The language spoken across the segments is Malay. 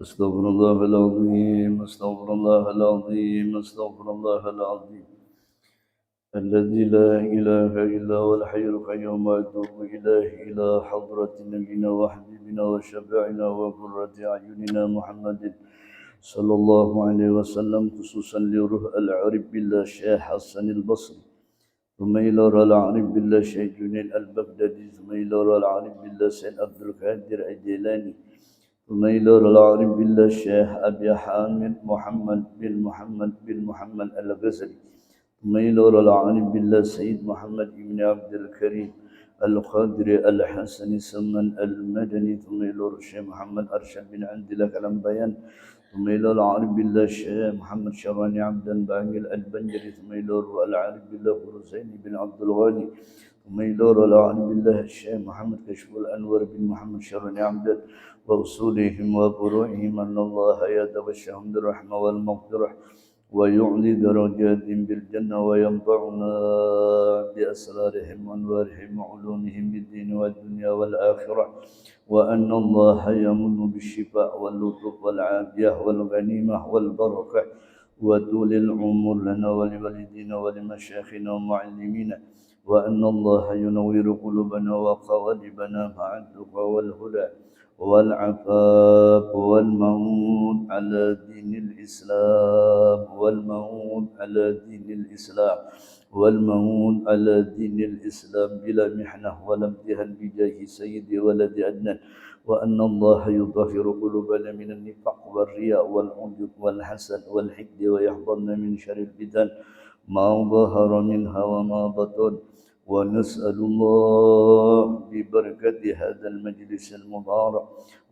أستغفر الله العظيم أستغفر الله العظيم أستغفر الله العظيم الذي لا إله إلا هو الحي القيوم وأتوب إليه إلى حضرة نبينا وحبيبنا وشفيعنا وقرة أعيننا محمد صلى الله عليه وسلم خصوصا لروح العارف بالله شيخ حسن البصري ثم إلى العارف بالله شيخ جنين البغدادي ثم إلى العارف بالله سيد عبد القادر الجيلاني ثم إلى العارف بالله الشيخ أبي حامد محمد بن محمد الغزالي ثم إلى العارف بالله سيد محمد بن عبد الكريم القادري الحسني سمن المدني ثم إلى الشيخ محمد أرشد بن عبد الله كلام بيان ثم إلى العارف بالله الشيخ محمد شراني عبد الباقي البنجري ثم إلى العارف بالله حسين بن عبد الغني ثم إلى العارف بالله الشيخ محمد كشف الأنور بن محمد شراني عبد وأصولهم وفروعهم أن الله يتبشرهم بالرحمة والمغفرة ويعلي درجاتهم بالجنة وينفعنا بأسرارهم وأنوارهم وعلومهم بالدين والدنيا والآخرة وأن الله يمن بالشفاء واللطف والعافية والغنيمة والبركة وطول العمر لنا ولوالدينا ولمشايخنا ومعلمينا وأن الله ينور قلوبنا وقوالبنا مع التقى والهدى والعفاف والموت على دين الإسلام والموت على دين الإسلام والموت على دين الإسلام بلا محنة ولا امتهان بجاه سيدي ولد عدنان وأن الله يطهر قلوبنا من النفاق والرياء والعجب والحسد والحقد ويحفظنا من شر الفتن ما ظهر منها وما بطن ونسأل الله ببركة هذا المجلس المبارك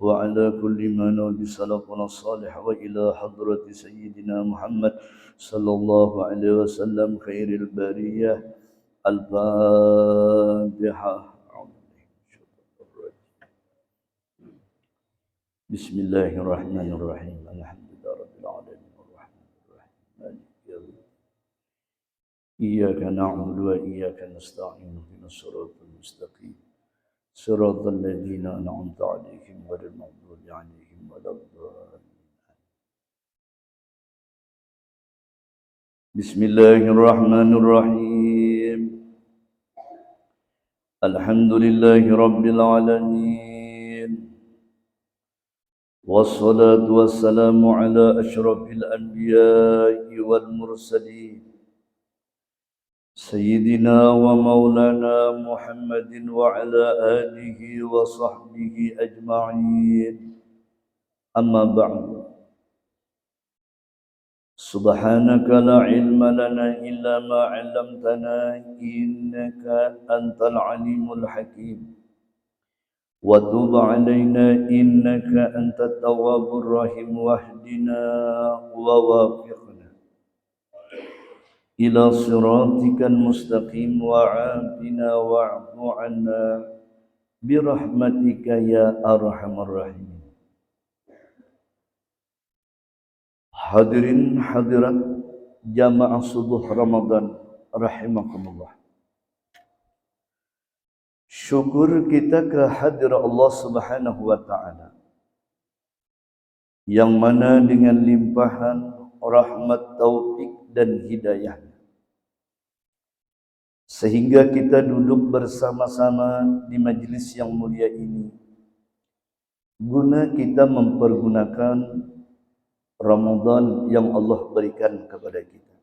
وعلى كل ما نوى سلفنا الصالح وإلى حضرة سيدنا محمد صلى الله عليه وسلم خير البرية الفاتحة. بسم الله الرحمن الرحيم الحمد لله رب العالمين الرحمن الرحيم مالك يوم الدين إياك نعبد وإياك نستعين اهدنا الصراط المستقيم صراط الذين أنعمت عليهم غير المغضوب عليهم ولا الضالين. بسم الله الرحمن الرحيم الحمد لله رب العالمين والصلاة والسلام على أشرف الأنبياء والمرسلين سيدنا ومولانا محمد وعلى آله وصحبه أجمعين أما بعد سبحانك لا علم لنا إلا ما علمتنا إنك أنت العليم الحكيم وتب علينا إنك أنت التواب الرحيم واهدنا ووافقنا إلى صراطك المستقيم وعافنا واعف عنا برحمتك يا أرحم الراحمين. Hadirin hadirat jamaah subuh Ramadan rahimakumullah. Syukur kita kehadirat Allah Subhanahu wa taala yang mana dengan limpahan rahmat, taufik dan hidayah sehingga kita duduk bersama-sama di majlis yang mulia ini guna kita mempergunakan Ramadan yang Allah berikan kepada kita.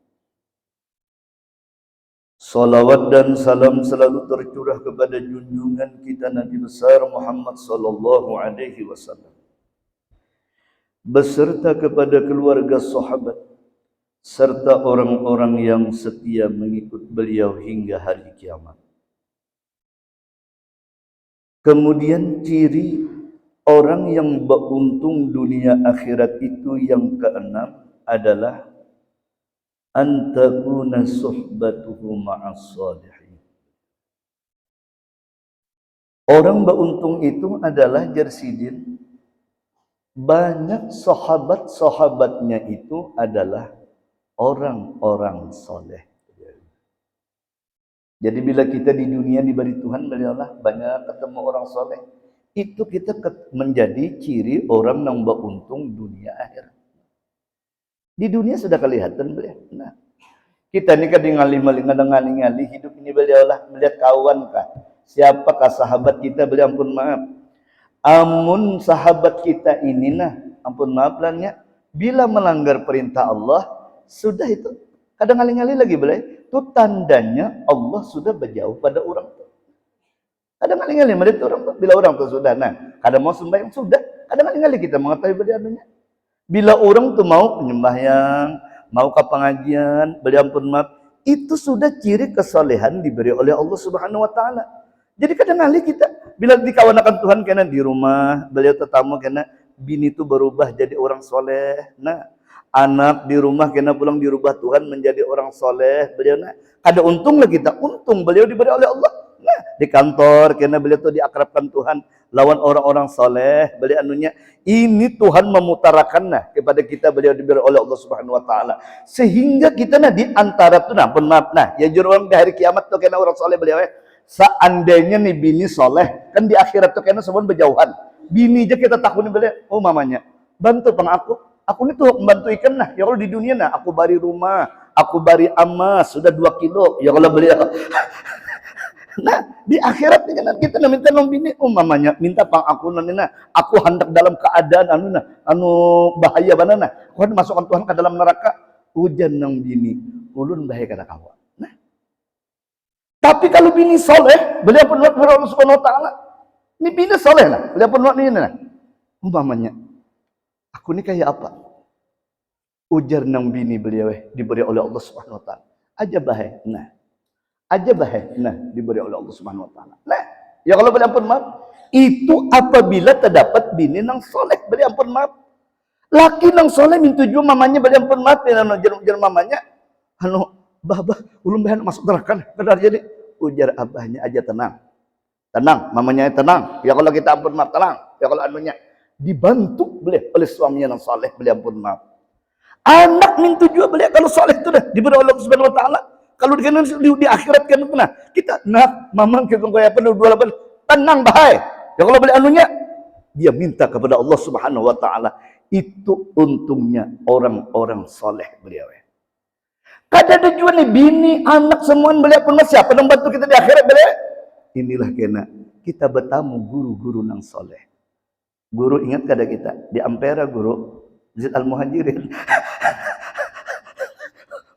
Salawat dan salam selalu tercurah kepada junjungan kita Nabi besar Muhammad sallallahu alaihi wasallam beserta kepada keluarga sahabat serta orang-orang yang setia mengikut beliau hingga hari kiamat. Kemudian ciri orang yang beruntung dunia akhirat itu yang keenam adalah antakuna suhbatuhu ma'as salihin. Orang beruntung itu adalah Jarsidin banyak sahabat-sahabatnya itu adalah orang-orang soleh. Jadi bila kita di dunia diberi Tuhan dari Allah banyak ketemu orang soleh, Itu kita menjadi ciri orang yang beruntung dunia akhirat. Di dunia sudah kelihatan beliau. Nah, kita ni kadang ngali hidup ini beliau lah melihat kawan kah, siapakah sahabat kita beliau ampun maaf. Amun sahabat kita ini nah ampun maaf lahnya bila melanggar perintah Allah sudah itu kadang ngali lagi beliau itu tandanya Allah sudah berjauh pada orang tu. Kadang ngali melihat orang tu bila orang tu sudah nah kadang mau sembahyang sudah kadang ngali kita mengetahui beliau anunya. Bila orang tu mau penyembahyang, mau ke pengajian, beliau ampun maaf, itu sudah ciri kesolehan diberi oleh Allah Subhanahu wa taala. Jadi kadang kali kita bila dikawanakan Tuhan kena di rumah, beliau tetamu kena bini itu berubah jadi orang soleh. Nah, anak di rumah kena pulang dirubah Tuhan menjadi orang soleh. Beliau nah, ada untunglah kita, untung beliau diberi oleh Allah. Nah, di kantor kena beliau tu diakrabkan Tuhan lawan orang-orang soleh. Beliau anunya ini Tuhan memutarakan nah kepada kita beliau diberi oleh Allah Subhanahu wa taala. Sehingga kita nah di antara tu nah maaf nah ya jurang di hari kiamat tu kena orang soleh beliau seandainya nih bini soleh kan di akhirat tu kena semua berjauhan. Bini aja kita takuni beliau oh mamanya bantu pang aku ni tuh membantu ikan nah ya kalau di dunia nah aku bari rumah aku bari emas sudah 2 kilo ya kalau beliau nah di akhirat ni kan kita minta nong bini mamanya minta pang aku nanti aku hendak dalam keadaan anu bahaya banana aku masukkan Tuhan ke dalam neraka hujan nong bini ulun bahaya kata kawan. Nah tapi kalau bini soleh beliau pun buat Allah Subhanahu wa taala ini bini soleh lah beliau pun buat ini nah mamanya aku ni kayak apa ujar nong bini beliau diberi oleh Allah Subhanahu wa taala aja bahaya nah diberi oleh Allah Subhanahu wa taala. Nah, ya kalau beli ampun maaf, itu apabila terdapat bini nang soleh, beli ampun maaf. Laki nang soleh mintuju mamanya beli ampun maaf ya jar mamanya bah ulun bahan masuk neraka benar jadi ujar abahnya aja tenang. Tenang, mamanya tenang. Ya kalau kita ampun maaf tenang. Ya kalau anunya dibantu oleh suaminya nang soleh beli ampun maaf. Anak mintuju beli kalau soleh itu dah diberi oleh Allah Subhanahu wa taala. Kalau di akhirat kan nah kita nah mamang kita kayak penuh 28 tenang bahaya ya kalau beli anunya dia minta kepada Allah Subhanahu wa taala itu untungnya orang-orang soleh beliau kada ada juga nih bini anak semua beliau pun siapa yang bantu kita di akhirat beliau inilah kena kita bertamu guru-guru nang soleh guru ingat kada kita di Ampera guru Zid Al-Muhajirin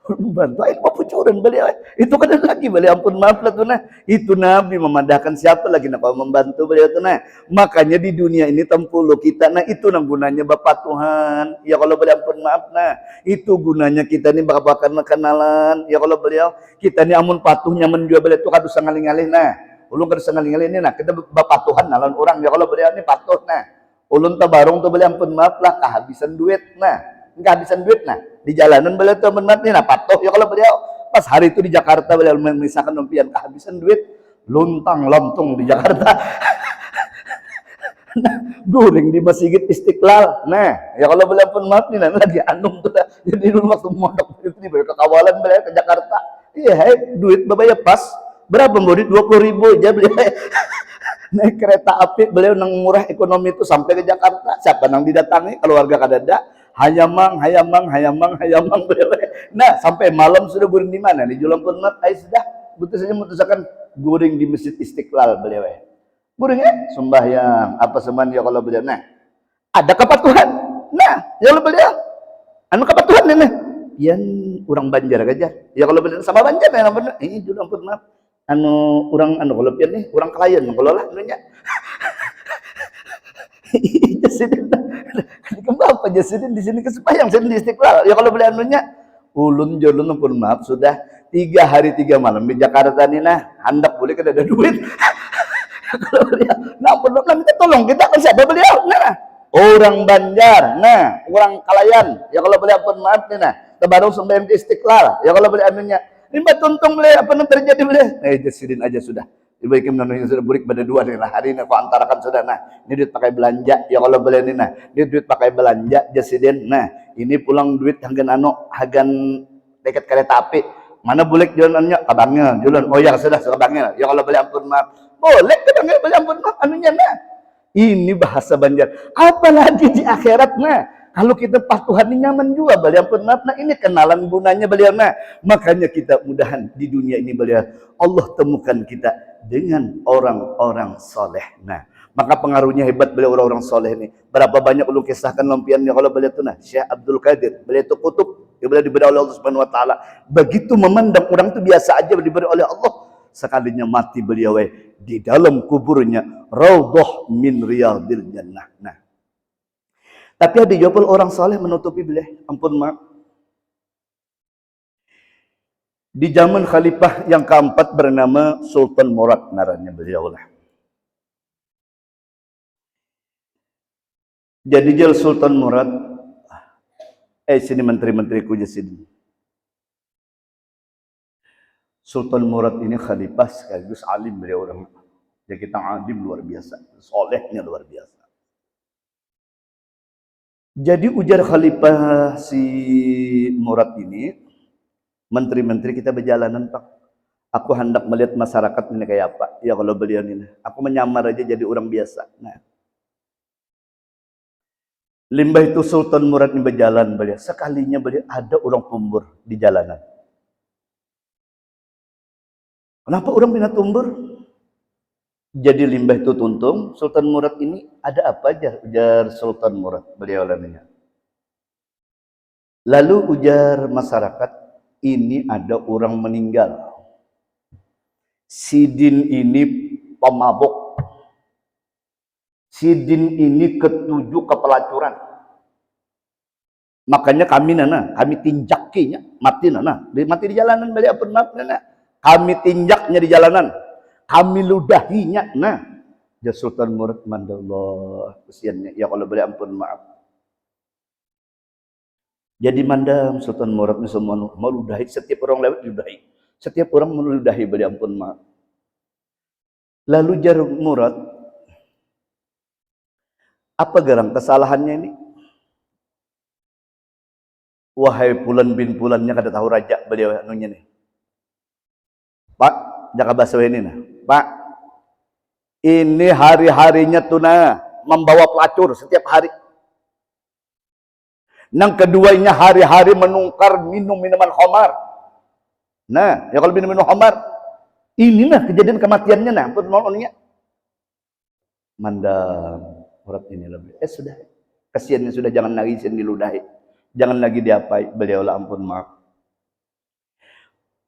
bantu air papucuran beliau itu kan lagi beliau ampun maaf lah tuh nah itu Nabi memandahkan siapa lagi nak membantu beliau tuh nah makanya di dunia ini tempuluh kita nah itu nang gunanya Bapak Tuhan ya kalau beliau ampun maaf nah itu gunanya kita ini bakal kenalan ya kalau beliau kita ini amun patuhnya menjual beliau tuh kadu sangaling-aling nah ulun kadu sangaling-aling ini nah kita Bapak Tuhan nalan orang ya kalau beliau ini patuh nah ulun tabarung tuh beliau ampun maaf lah kehabisan duit nah kehabisan duit nah di jalanan beliau tuh menat nih nah patuh ya kalau beliau pas hari itu di Jakarta beliau memisahkan impian kehabisan duit luntang lantung di Jakarta nah, guring di Masjid Istiqlal nah ya kalau beliau pun maaf nih nah, lagi anung tuh dah jadi dulu waktu mondok itu nih beliau ke kawalan beliau ke Jakarta iya duit babaya pas berapa murid 20.000 aja beliau naik kereta api beliau nang murah ekonomi itu sampai ke Jakarta siapa nang didatangi keluarga kadada hayamang beliau. Nah sampai malam sudah guring di mana di Julang Purnat sudah betul saja memutuskan guring di Masjid Istiqlal beliau guringnya sembahyang apa seman ya kalau beliau nah ada kepatuhan nah ya kalau beliau anu kepatuhan ini yang orang Banjar aja ya kalau beliau sama Banjar ya benar ini Julang Purnat anu orang anu kalau pian nih orang klien kalau lah anunya Jasidin kenapa Jasidin di sini kesempayang saya di Istiqlal ya kalau beli anunya ulun jolun pun maaf sudah 3 hari 3 malam di Jakarta nih nah hendak boleh kada ada duit kalau beliau nah pun minta tolong kita kan siapa beliau nah orang Banjar nah orang Kalayan ya kalau beliau pun maaf nih nah baru sembahyang di Istiqlal ya kalau beli anunya ini tuntung beliau apa yang terjadi beliau Jasidin aja sudah diberikan yang sudah burik pada 2 nih lah hari ini aku antarakan sudah nah ini duit pakai belanja ya kalau beli ini nah ini duit pakai belanja Jasidin nah ini pulang duit hagan dekat kereta api mana boleh jalannya kabangnya jalan oh ya sudah kabangnya ya kalau beli ampun maaf boleh kabangnya beli ampun maaf anunya nah Ini bahasa Banjar. Apalagi di akhirat nah. Kalau kita patuhan ini nyaman juga beliau pernah. Nah ini kenalan gunanya beliau nah. Makanya kita mudahan di dunia ini beliau Allah temukan kita dengan orang-orang soleh. Nah, maka pengaruhnya hebat beliau orang-orang soleh ini. Berapa banyak ulun kisahkan lampiannya kalau beliau itu nah. Syekh Abdul Qadir, beliau itu kutub yang beliau diberi oleh Allah Subhanahu Wa Taala. Begitu memandang orang itu biasa aja diberi oleh Allah. Sekalinya mati beliau di dalam kuburnya raudhah min riyadil jannah. Nah, tapi ada juga orang soleh menutupi beliau. Ampun maaf. Di zaman khalifah yang keempat bernama Sultan Murad naranya beliau lah. Jadi jel Sultan Murad, sini menteri-menteriku je sini. Sultan Murad ini khalifah sekaligus alim beliau orang. Ya kita alim luar biasa, solehnya luar biasa. Jadi ujar khalifah si Murad ini, menteri-menteri kita berjalanan Pak. Aku hendak melihat masyarakat ini kayak apa. Ya kalau beliau ini, aku menyamar aja jadi orang biasa. Nah, limbah itu Sultan Murad ini berjalan beliau. Sekalinya beliau ada orang tumbur di jalanan. Kenapa orang pindah tumbur? Jadi limbah itu tuntung, Sultan Murad ini ada apa aja? Ujar Sultan Murad, beliau lamanya. Lalu ujar masyarakat, ini ada orang meninggal. Sidin ini pemabuk. Sidin ini ketujuh kepelacuran. Makanya kami kami tinjakinya, mati mati di jalanan beliau pernah kami tinjaknya di jalanan, kami ludahinya. Nah, ya Sultan Murad mandallah kesiannya. Ya kalau boleh ampun maaf. Jadi mandam Sultan Murad ini semua meludahi setiap orang lewat ludahi. Setiap orang meludahi boleh ampun maaf. Lalu jar Murad, apa garang kesalahannya ini? Wahai Pulan bin Pulannya kada tahu raja beliau anunya nih. Pak, jaga bahasa ini nah. Pak, ini hari-harinya tuna membawa pelacur setiap hari. Yang keduanya hari-hari menungkar minum minuman khamar. Nah, ya kalau minum khamar, ini nah kejadian kematiannya nah. Ampun mohonnya. Mandam Murad ini lebih. Sudah. Kasihannya sudah, jangan lagi diludahi. Jangan lagi diapai. Beliau lah ampun maaf.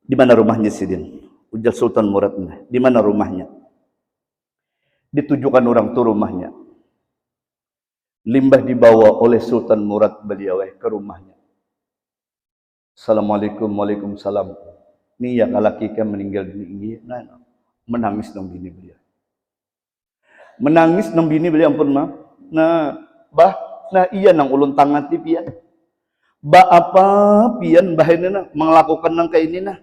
Di mana rumahnya Sidin? Ujar Sultan Murad, di mana rumahnya? Ditujukan orang tu rumahnya. Limbah dibawa oleh Sultan Murad beliau ke rumahnya. Assalamualaikum, waalaikumsalam. Ini yang laki kan meninggal ini. Nah, menangis nang bini beliau. Menangis nang bini beliau ampun maaf. Nah, iya nang ulun tangati pian. Apa pian bahayana melakukan nang kayak ini nah.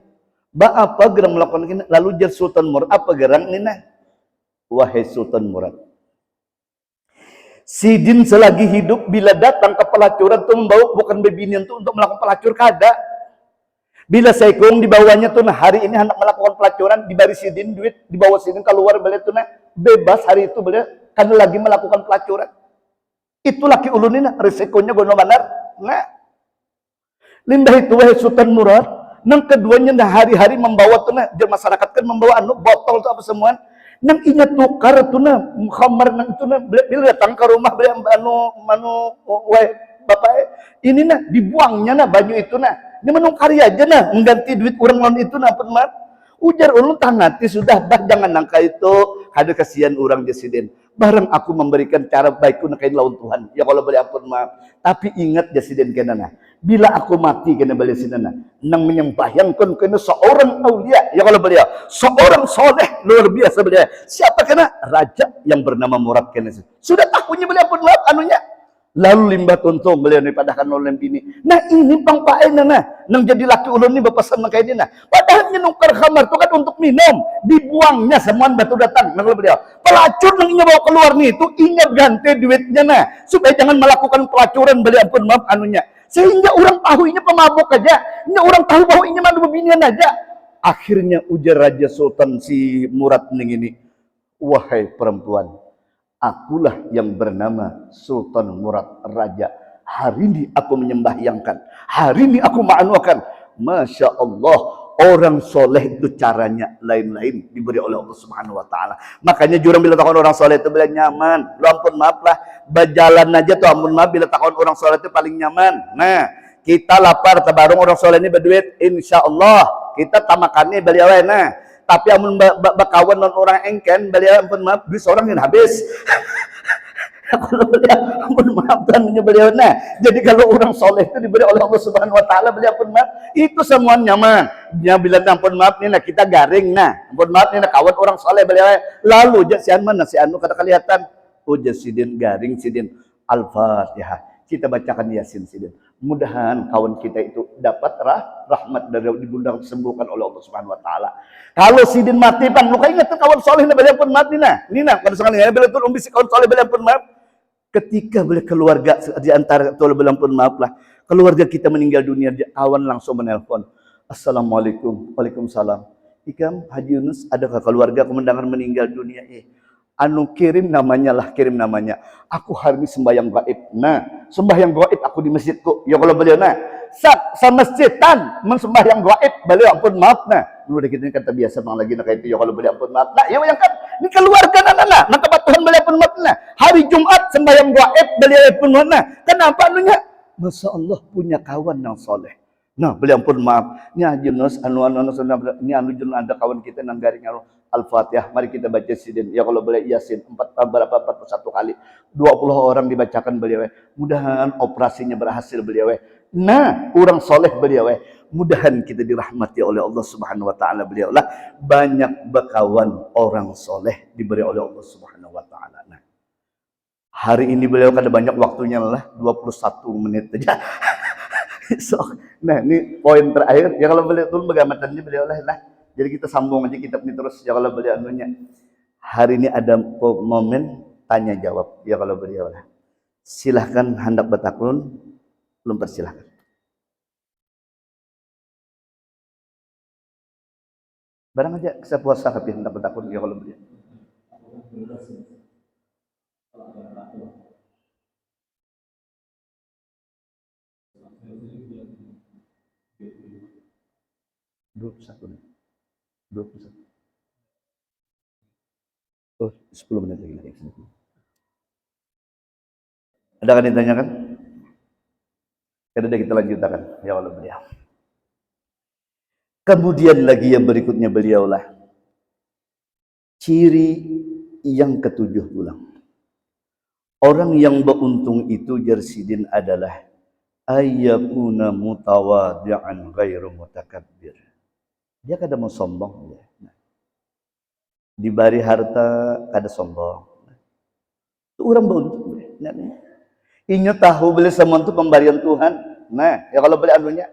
Apa gerang melakukan ini? Lalu jar Sultan Murad, apa gerang ini nah? Wahai Sultan Murad, Sidin selagi hidup bila datang ke pelacuran itu membawa bukan bebinian itu untuk melakukan pelacur kada. Bila Saikung dibawanya tuh nah hari ini hendak melakukan pelacuran, diberi Sidin duit, dibawa Sidin keluar beliau tuh nah bebas hari itu beliau kan lagi melakukan pelacuran. Itu laki ulun ini resikonya gono benar. Nah, limbah itu wahai Sultan Murad. Nang keduanya nah hari-hari membawa tuh nah masyarakat kan membawa botol tuh apa semua. Nang ingat tukar tuh nah khamar nang itu nah bila datang ke rumah beliau wahai bapak ini nah dibuangnya nah baju itu nah ini menungkari aja nah mengganti duit orang lain itu nah pernah ujar ulun tangati sudah jangan nangka itu ada kasihan orang Jasiden. Barang aku memberikan cara baikku nak kain lawan Tuhan. Ya kalau boleh ampun maaf. Tapi ingat Jasiden kenana. Bila aku mati kena balik sinana, nang menyembahyangkan kena seorang aulia. Ya kalau beliau seorang soleh luar biasa beliau. Siapa kena? Raja yang bernama Murad kena. Sudah tahunya beliau pun maaf anunya. Lalu limbah tuntung beliau daripada oleh bini. Nah ini bang paen nah, nang jadi laki ulun ni berpesan nang kayak ini nah. Padahal nukar khamar tu kan untuk minum, dibuangnya semua batu datang. Nang beliau pelacur nang inya bawa keluar nih itu inya ganti duitnya nah, supaya jangan melakukan pelacuran beliau pun maaf anunya. Sehingga orang tahu ini pemabuk aja, ini orang tahu bahwa ini madu bebinian aja. Akhirnya ujar Raja Sultan si Murad ning ini, wahai perempuan, Akulah yang bernama Sultan Murad Raja. Hari ini aku menyembahyangkan. Hari ini aku ma'anuakan. Masya Allah, orang soleh itu caranya lain-lain diberi oleh Allah Subhanahu Wa Taala. Makanya jurang bila takon orang soleh itu bila nyaman. Lu ampun maaf lah, berjalan aja tuh ampun maaf bila takon orang soleh itu paling nyaman. Nah, kita lapar tabarung orang soleh ini berduit, insya Allah kita tamakannya beliau. Nah, tapi amun bakawan non orang engken beliau ampun maaf duit seorang yang habis. Kalau beliau ampun maaf tangannya beliau. Nah, jadi kalau orang soleh itu diberi oleh Allah Subhanahu Wa Taala beliau ampun maaf itu semua nyaman. Dia bilang ampun maaf nih, nah kita garing. Nah, ampun maaf nih, nah kawan orang soleh beliau. Lalu jasian mana si anu kata kelihatan. Jasidin garing sidin Al-Fatihah. Kita bacakan Yasin sidin. Mudahan kawan kita itu dapat rahmat dari ibunda disembuhkan oleh Allah Subhanahu Wa Taala. Kalau sidin mati pan, lu ingat tuh kawan soleh beliau pun mati nah. Nina pada sekali beliau tuh umbisi kawan soleh beliau pun maaf. Ketika beliau keluarga di antara tolong beliau pun maaf lah. Keluarga kita meninggal dunia, kawan langsung menelpon. Assalamualaikum, waalaikumsalam. Ikam Haji Yunus, adakah keluarga kemenangan meninggal dunia? Anu kirim namanya lah, kirim namanya. Aku hari ini sembahyang gaib. Nah, sembahyang gaib aku di masjidku. Ya kalau beliau nah, sa masjidan sembahyang gaib beliau ampun maaf nah. Udah kita ini kata biasa bang lagi nak itu ya kalau beliau ampun maaf. Nah, ya yang kan ini keluarga nah, maka Tuhan beliau ampun maaf nah. Hari Jumat sembahyang gaib beliau ampun maaf nah. Kenapa anunya? Masya Allah punya kawan yang soleh. Nah, beliau ampun maaf. Ini Junus anu ini anu Junus ada kawan kita nang garing Al-Fatihah, mari kita baca sidin. Ya kalau boleh Yasin 41 kali. 20 orang dibacakan beliau. Mudahan operasinya berhasil beliau. Nah, orang soleh beliau. Mudahan kita dirahmati oleh Allah Subhanahu Wa Taala beliau lah. Banyak bekawan orang soleh diberi oleh Allah Subhanahu Wa Taala. Nah, hari ini beliau kada banyak waktunya lah, 21 menit saja. So, nah ini poin terakhir. Ya kalau beliau tuh bagaimananya beliau lah. Jadi kita sambung aja kitab ini terus ya kalau beliau anunya. Hari ini ada momen tanya jawab ya kalau beliau lah. Silahkan hendak bertakun, belum persilahkan. Barang aja bisa puasa tapi hendak bertakun ya kalau beliau. Dua 21. Oh, 10 menit lagi. Ada kan ditanyakan? Kada kita lanjutkan. Ya Allah beliau. Kemudian lagi yang berikutnya beliau lah. Ciri yang ketujuh ulang. Orang yang beruntung itu jarsidin adalah ayyakuna mutawadi'an ghairu mutakabbir. Dia kada mau sombong dia. Nah. Dibari harta kada sombong. Itu orang beruntung. Nah, ingat tahu beli semua itu pemberian Tuhan. Nah, ya kalau beli anunya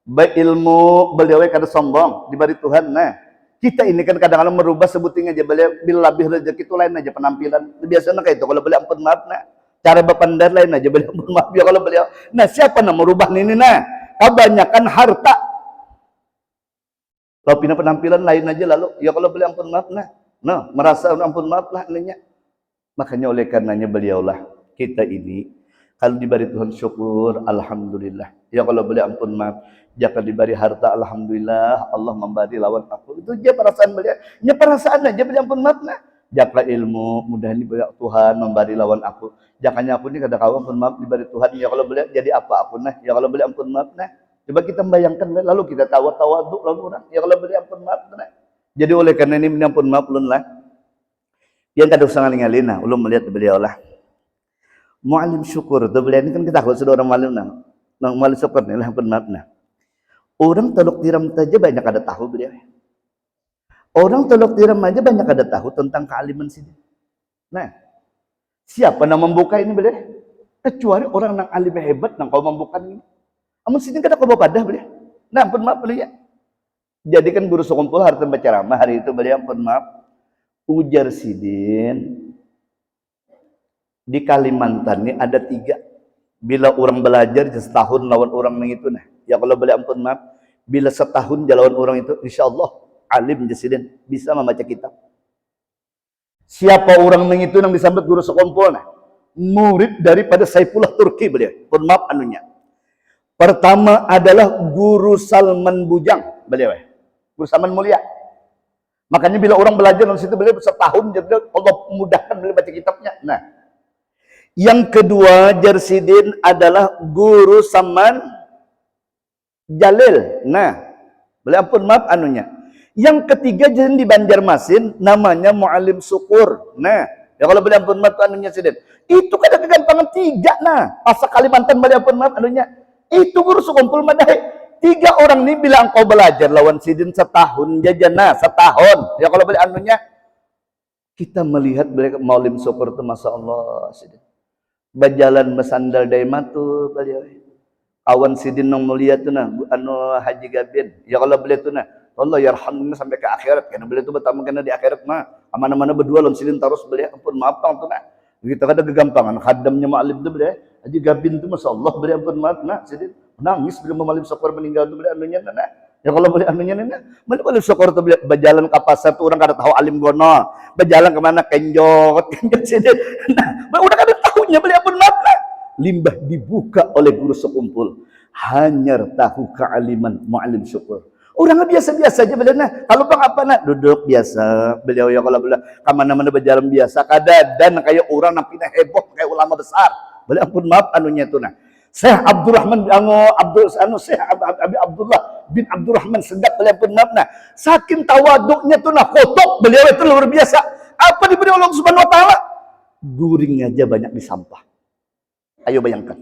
baik ilmu beliau kada sombong dibari Tuhan. Nah, kita ini kan kadang-kadang merubah sebutin aja beliau bila lebih rezeki itu lain aja penampilan. Biasanya kayak itu kalau beli ampun maaf nah. Cara berpandar lain aja beliau ampun maaf ya kalau beliau. Nah, siapa nak merubah ini nah? Kebanyakan harta. Kalau pindah penampilan lain aja lalu, ya kalau beliau ampun maaf nah, merasa ampun maaf lah ininya. Makanya oleh karenanya beliaulah kita ini kalau diberi Tuhan syukur, alhamdulillah. Ya kalau beliau ampun maaf, jangan diberi harta, alhamdulillah Allah memberi lawan aku. Itu aja perasaan beliau. Ya perasaan aja beliau ampun maaf nah. Jangan ilmu, mudah ini beliau Tuhan memberi lawan aku. Jangannya aku ini kada kau ampun maaf diberi Tuhan. Ya kalau beliau jadi apa aku nah. Ya kalau beliau ampun maaf nah. Coba kita bayangkan lalu kita tawa-tawa lalu orang. Ya kalau beliau ampun maaf nah. Jadi oleh karena ini ampun maaf ulun lah. Yang kada usah ngalih-ngalih nah, ulun melihat beliau lah. Mu'alim syukur tu beliau ini kan kita tahu sudah orang malim nah. Mu'alim syukur ni lah ampun maaf nah. Orang Teluk Tiram saja banyak ada tahu beliau. Orang Teluk Tiram aja banyak ada tahu tentang kealiman sini. Nah, siapa yang membuka ini beliau? Kecuali orang yang alim hebat yang kau membuka ini. Amun sini kada kau padah beliau. Nah, ampun maaf beliau. Jadi kan guru sekumpul harta berceramah hari itu beliau ampun maaf. Ujar sidin di Kalimantan ini ada 3. Bila orang belajar setahun lawan orang yang itu nah. Ya kalau boleh ampun maaf, bila setahun lawan orang itu insyaallah alim jasidin bisa membaca kitab. Siapa orang nang itu yang disambut guru sekumpul nah? Murid daripada Saifullah Turki beliau. Pun maaf anunya. Pertama adalah Guru Salman Bujang beliau. Guru Salman Mulia. Makanya bila orang belajar di situ beliau setahun jadi Allah mudahkan beliau baca kitabnya. Nah, yang kedua Jarsidin adalah Guru Saman Jalil. Nah, beliau pun maaf anunya. Yang ketiga jadi di Banjarmasin namanya Muallim Syukur. Nah, ya kalau beliau pun maaf anunya Sidin. Itu kan ada kegampangan tiga nah. Asa Kalimantan beliau pun maaf anunya. Itu guru sekumpul madai. 3 orang ini bilang kau belajar lawan Sidin setahun jajana setahun. Ya kalau beliau anunya kita melihat beliau Muallim Syukur itu Masya Allah Sidin. Berjalan bersandal dari matu beliau. Awan Sidin nong mulia tu nah anu Haji Gabin. Ya kalau beliau tu nah Allah yarhamna sampai ke akhirat karena beliau tu bertamu kena di akhirat mah. Mana-mana berdua lawan Sidin terus beliau ampun maaf tu nah. Kita ada kegampangan khadamnya Muallim tu beliau. Haji Gabin tu Masya Allah beliau ampun maaf nah Sidin. Nangis bila Muallim Syukur meninggal tu beliau anunya nah. Ya kalau beliau anunya nah. Muallim Syukur tu beliau berjalan ke pasar tu orang kada tahu alim gono. Berjalan ke mana kenjot Sidin. Nah, udah kada tahunya beliau ampun maaf nah. Limbah dibuka oleh guru sekumpul. Hanyar tahu kealiman Muallim Syukur. Orang biasa-biasa aja beliau nah. Kalau bang apa nak duduk biasa beliau ya kalau beliau ke mana-mana berjalan biasa kada dan kayak orang nak pindah heboh kayak ulama besar. Beliau ampun maaf anunya tu nah. Syekh Abdurrahman Syekh Abdullah bin Abdurrahman Sedap beliau pun maaf nah. Saking tawaduknya tu nah kotok beliau itu luar biasa. Apa diberi Allah Subhanahu wa taala? Guring aja banyak di sampah. Ayo bayangkan.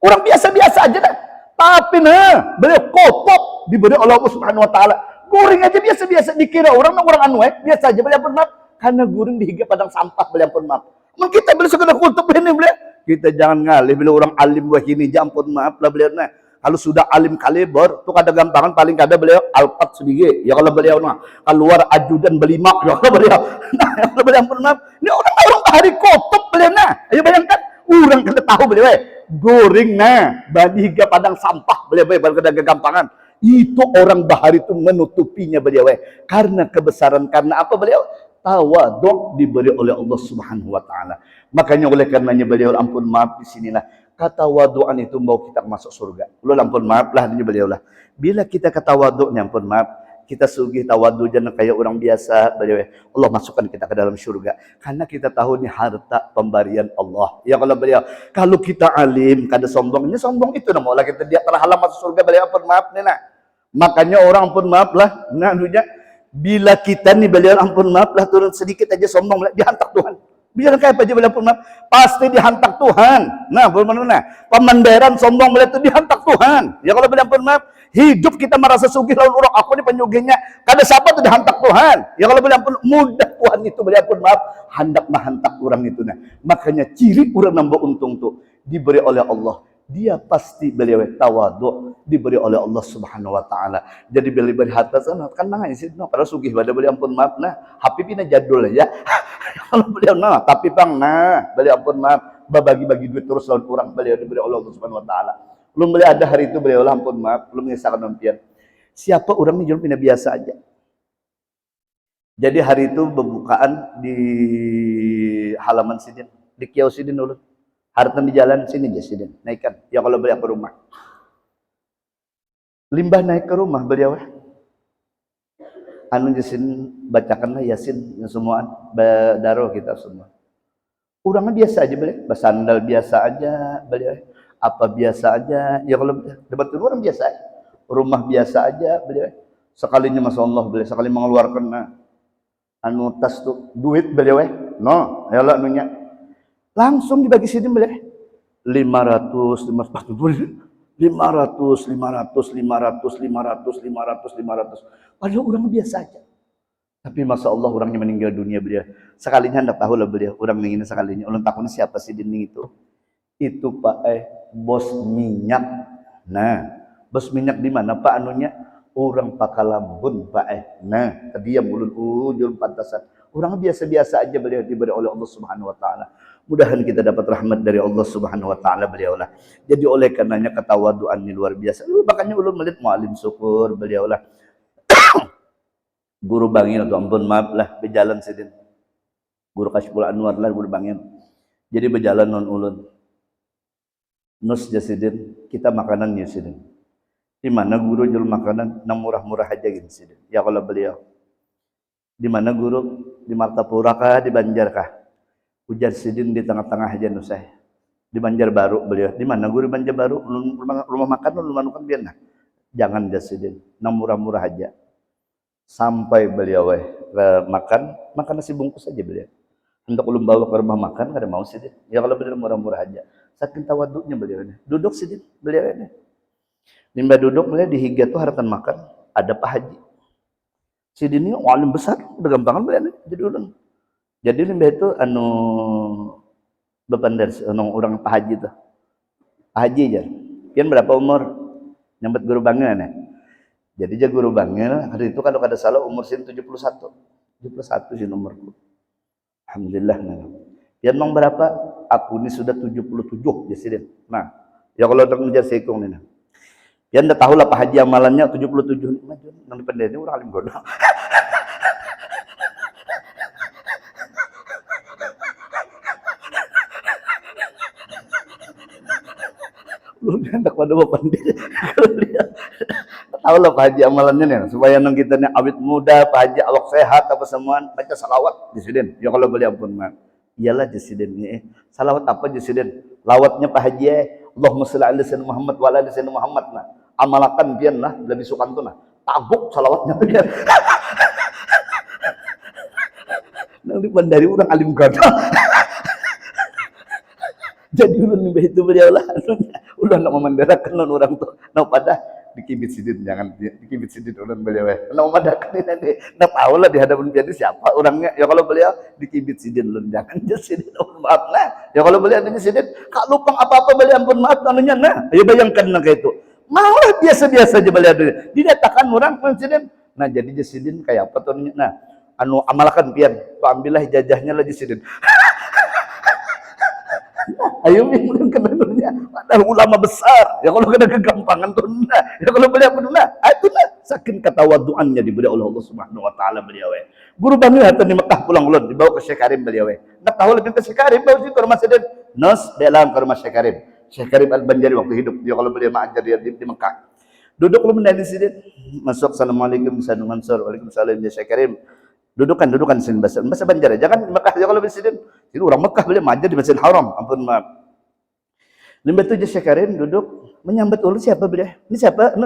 Orang biasa-biasa aja dah. Tapi nah, beliau kotok diberi oleh Allah Subhanahu wa taala. Guring aja biasa-biasa dikira orang anu biasa aja beliau pun maaf karena guring dihiga padang sampah beliau pun maaf. Mungkin kita beliau sudah kutuk ini beliau. Kita jangan ngalih bila orang alim wah ini jampun maaf lah beliau nah. Kalau sudah alim kaliber tuh kada gampangan paling kada beliau alpat sedikit. Ya kalau beliau nah keluar ajudan berlima ya kalau beliau. Nah, kalau beliau pun maaf. Ini orang hari kotok beliau nah. Ayo bayangkan orang kada tahu beliau goreng nah badiga padang sampah beliau kada gampangan. Itu orang bahari itu menutupinya beliau karena kebesaran karena apa beliau tawadhu diberi oleh Allah Subhanahu wa taala. Makanya oleh karenanya beliau ampun maaf di sinilah katawaduan itu mau kita masuk surga. Lu ampun maaf lah ini beliau lah. Bila kita katawadunya ampun maaf kita sugih tawadu jangan kayak orang biasa beliau Allah masukkan kita ke dalam surga karena kita tahu ini harta pemberian Allah ya kalau kita alim kada sombongnya sombong itu nah maulah kita dia telah halam masuk surga beliau ampun maaf nih nah makanya orang ampun maaf lah nah dunia bila kita nih beliau ampun maaf lah turun sedikit aja sombong dihantar Tuhan biar kayak apa aja beliau ampun maaf pasti dihantar Tuhan nah benar nah pemandaran sombong beliau itu dihantar Tuhan ya kalau beliau ampun maaf hidup kita merasa sugih lawan orang aku ini penyugihnya kada siapa tuh dihantak Tuhan ya kalau beliau pun mudah Tuhan itu beliau pun maaf hendak menghantak orang itu nah makanya ciri orang nambah untung tuh diberi oleh Allah dia pasti beliau tawadhu diberi oleh Allah Subhanahu wa taala jadi beliau berharta sana kan nangis itu pada sugih pada beliau pun maaf nah HP pina jadul ya kalau beliau nah tapi bang nah beliau pun maaf bagi-bagi duit terus lawan orang beliau diberi oleh Allah Subhanahu wa taala. Belum beliau ada hari itu beliau ampun maaf belum mengisahkan nompian. Siapa orang ini jual pindah biasa aja. Jadi hari itu pembukaan di halaman Sidin, di kios Sidin dulu. Harta di jalan sini aja Sidin, naikkan. Ya kalau beliau ke rumah. Limbah naik ke rumah beliau. Anu Yasin bacakanlah Yasin yang semua daro kita semua. Orangnya biasa aja beliau, bersandal biasa aja beliau. Apa biasa aja ya kalau debat orang biasa aja. Rumah biasa aja beliau sekalinya Masya Allah beliau sekali mengeluarkan anu tas tuh duit beliau no ya lah anunya langsung dibagi sini beliau 500 padahal orang biasa aja tapi Masya Allah orangnya meninggal dunia beliau sekalinya hendak tahu lah beliau orang ingin sekalinya ulun takut siapa sih dini itu Pak bos minyak. Nah, bos minyak di mana Pak anunya? Orang Pakalambun Pak Nah, dia ulun ujul pantasan. Orang biasa-biasa aja beliau diberi oleh Allah Subhanahu wa taala. Mudahan kita dapat rahmat dari Allah Subhanahu wa taala beliau lah. Jadi oleh karenanya ketawaduan ini luar biasa. Makanya ulun melihat Muallim Syukur beliau lah. Guru Bangil tuh ampun maaf lah berjalan Sidin. Guru Kashful Anwar lah guru bangin. Jadi berjalan non ulun. Nus jasidin, kita makanan jasidin. Di mana guru jual makanan nang murah-murah aja gitu sidin. Ya kalau beliau. Di mana guru? Di Martapura kah, di Banjar kah? Ujar sidin di tengah-tengah aja nusai. Di Banjarbaru beliau. Di mana guru Banjarbaru? Rumah makan lu manukan biar nah. Jangan jasidin, nang murah-murah aja. Sampai beliau makan nasi bungkus aja beliau. Untuk ulun bawa ke rumah makan kada mau sidin. Ya kalau beliau murah-murah aja. Saking tawaduknya beliau ini. Duduk sidin beliau ini. Nimba duduk beliau di higa tuh haratan makan ada Pak Haji. Sidin ini alim besar, udah gampangan beliau ini jadi ulun. Jadi nimba itu bepandar orang Pak Haji tuh. Pak Haji aja. Pian berapa umur? Nyambet guru bangil nih. Jadi dia guru bangil, hari itu kalau kada salah umur sin 71. 71 sih nomorku. Alhamdulillah nah. Pian mau berapa? Aku ini sudah 77 jasidin. Nah, ya kalau udah ngejar sekong nih. Pian udah tahu lah Pak Haji amalannya 77. Nang dipendek ini orang alim godang. Lu hendak pada bapak dia. Tahu lah Pak Haji amalannya nih, supaya nang kita nih awet muda, Pak Haji awak sehat apa semuaan, baca salawat jasidin. Ya kalau beli ampun mah. Iyalah jasidin nih. Salawat apa jasidin? Lawatnya Pak Haji Allahumma shalli ala sayyidina Muhammad wa ala ali sayyidina Muhammad nah. Amalakan pian lah, lebih sukanto nah. Tabuk salawatnya pian. Nang dipandari orang alim gadang. Jadi ulun nimba itu beliau lah ulun nak memandarakan non orang tuh nak pada dikibit sidin jangan dikibit sidin ulun beliau nak memandarakan ini nak tahu lah di hadapan dia siapa orangnya ya kalau beliau dikibit sidin ulun jangan jasidin maaf nah ya kalau beliau ini sidin kak lupang apa-apa beliau ampun maaf anunya nah ya bayangkan nah kayak itu malah biasa-biasa aja beliau didatakan orang sidin nah jadi jasidin kayak apa tuh nah anu amalkan pian tu ambillah jajahnya lah jasidin. Ayo yang kenalnya ada ulama besar ya kalau kena kegampangan tuh nah ya kalau beliau benar itu nah saking ketawaduannya diberi oleh Allah Subhanahu wa taala beliau guru bangil hatan di Mekah pulang ulun dibawa ke Syekh Karim beliau nak tahu lebih ke Syekh Karim bawa ke rumah sidin nas dalam ke rumah Syekh Karim Al-Banjari waktu hidup dia kalau beliau mengajar dia di Mekah duduk lu menjadi sidin masuk assalamualaikum Sayyid Mansur waalaikumsalam ya Syekh Karim dudukan sin bahasa Banjar jangan di Mekah ya kalau sidin ini orang Mekah beliau mengajar di Masjidil Haram ampun maaf. Limba tu Syekh Karim duduk menyambut ulun siapa beliau? Ini siapa?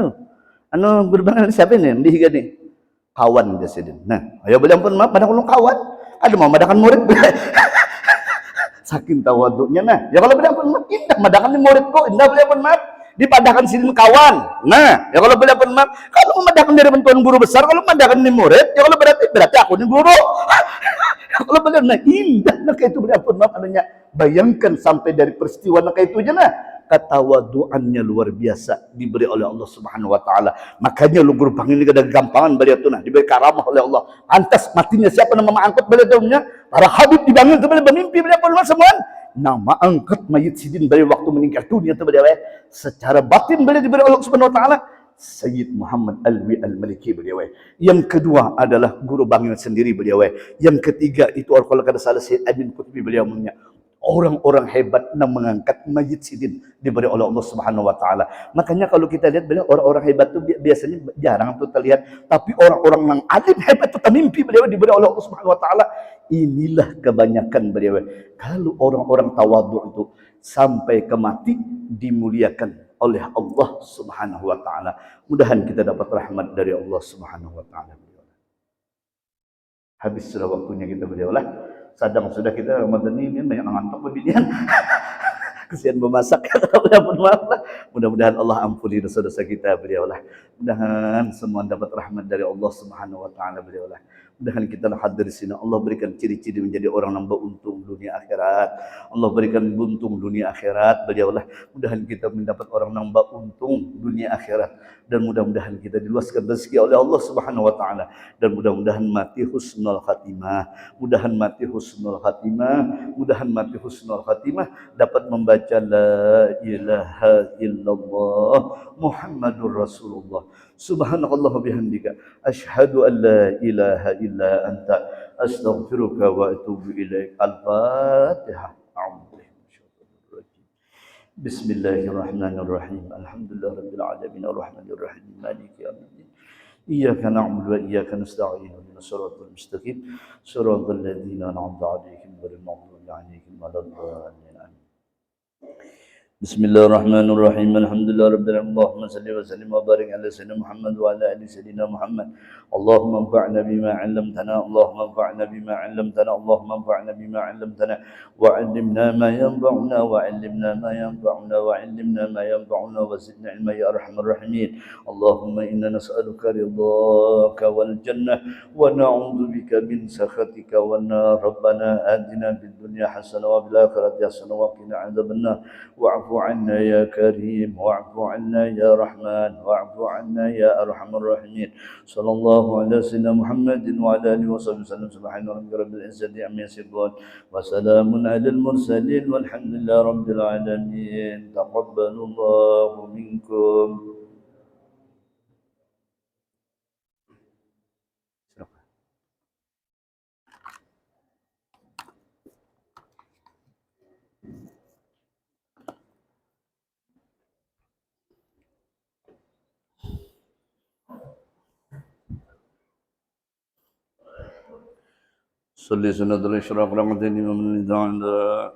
Anu guru bangil siapa ini? Di higa ni. Kawan jasidin. Nah, ayo beliau ampun maaf pada ulun kawan. Ada mau madakan murid beliau. Saking tawaduknya nah. Ya kalau beliau ampun maaf indah madakan ni muridku, indah beliau ampun maaf. Dipadakan sidin kawan. Nah, ya kalau beliau ampun maaf, kalau madakan dari bantuan guru besar, kalau madakan ni murid, ya kalau berarti aku ni guru. Kalau beliau nah indah nah kayak itu beliau ampun maaf anunya. Bayangkan sampai dari peristiwa nak itu aja nah ketawaduannya luar biasa diberi oleh Allah Subhanahu wa taala. Makanya lu guru bangil ini kada gampangan beliau tu nah diberi karamah oleh Allah. Antas matinya siapa nama angkat beliau tu nya? Para habib dibangil tu beliau bermimpi beliau pun semua. Nama angkat mayit sidin beliau waktu meninggal dunia tu beliau secara batin beliau diberi Allah Subhanahu wa taala Sayyid Muhammad Alwi Al-Maliki beliau. Yang kedua adalah guru bangil sendiri beliau. Yang ketiga itu kalau kada salah Sayyid Amin Qutbi beliau punya. Orang-orang hebat yang mengangkat mayit sidin diberi oleh Allah Subhanahu wa taala. Makanya kalau kita lihat beliau orang-orang hebat itu biasanya jarang tuh terlihat, tapi orang-orang yang alim hebat itu mimpi beliau diberi oleh Allah Subhanahu wa taala. Inilah kebanyakan beliau. Kalau orang-orang tawadhu itu sampai ke mati dimuliakan oleh Allah Subhanahu wa taala. Mudahan kita dapat rahmat dari Allah Subhanahu wa taala. Habis sudah waktunya kita beliau lah. Sadang sudah kita Ramadan ini banyak ngantuk beginian. Kesian memasak. Mudah-mudahan Allah ampuni dosa-dosa kita beliau lah. Mudahan semua dapat rahmat dari Allah Subhanahu wa taala beliau lah. Mudahan kita hadir di sini Allah berikan ciri-ciri menjadi orang yang beruntung dunia akhirat. Allah berikan buntung dunia akhirat beliau lah. Mudahan kita mendapat orang yang beruntung dunia akhirat dan mudah-mudahan kita diluaskan rezeki oleh Allah Subhanahu wa taala dan mudah-mudahan mati husnul khatimah. Mudahan mati husnul khatimah. Mudahan mati husnul khatimah dapat membaca la ilaha illallah Muhammadur Rasulullah. Subhanallah bihamdika asyhadu an la ilaha illa anta astaghfiruka wa atubu ilaik. Al-Fatihah. Bismillahirrahmanirrahim. Alhamdulillahirabbil alamin arrahmanir rahim maliki yaumiddin. Iyyaka na'budu wa iyyaka nasta'in ihdinas siratal mustaqim siratal ladzina an'amta 'alaihim ghairil maghdubi 'alaihim waladdallin. Bismillahirrahmanirrahim. Alhamdulillahirabbil alamin. Allahumma salli wa sallim wa barik ala sayyidina Muhammad wa ala ali sayyidina Muhammad. Allahumma anfa'na bima 'allamtana. Allahumma anfa'na bima 'allamtana. Allahumma anfa'na bima 'allamtana wa 'allimna ma yanfa'una wa 'allimna ma yanfa'una wa 'allimna ma yanfa'una wa zidna 'ilma ya arhamar rahimin. Allahumma inna nas'aluka ridhaka wal jannah wa na'udzu bika min sakhatika wan nar. Rabbana atina fid dunya hasanah wa fil akhirati hasanah wa qina 'adzabannar. واعف عنا يا كريم واعف عنا يا رحمن واعف عنا يا أرحم الراحمين. صلى الله على سيدنا محمد وعلى آله وصحبه وسلم. سبحان ربك رب العزة عما يصفون وسلام على المرسلين والحمد لله رب العالمين. تقبل الله منكم. صلي سنة الإشراق رقمتين من الله.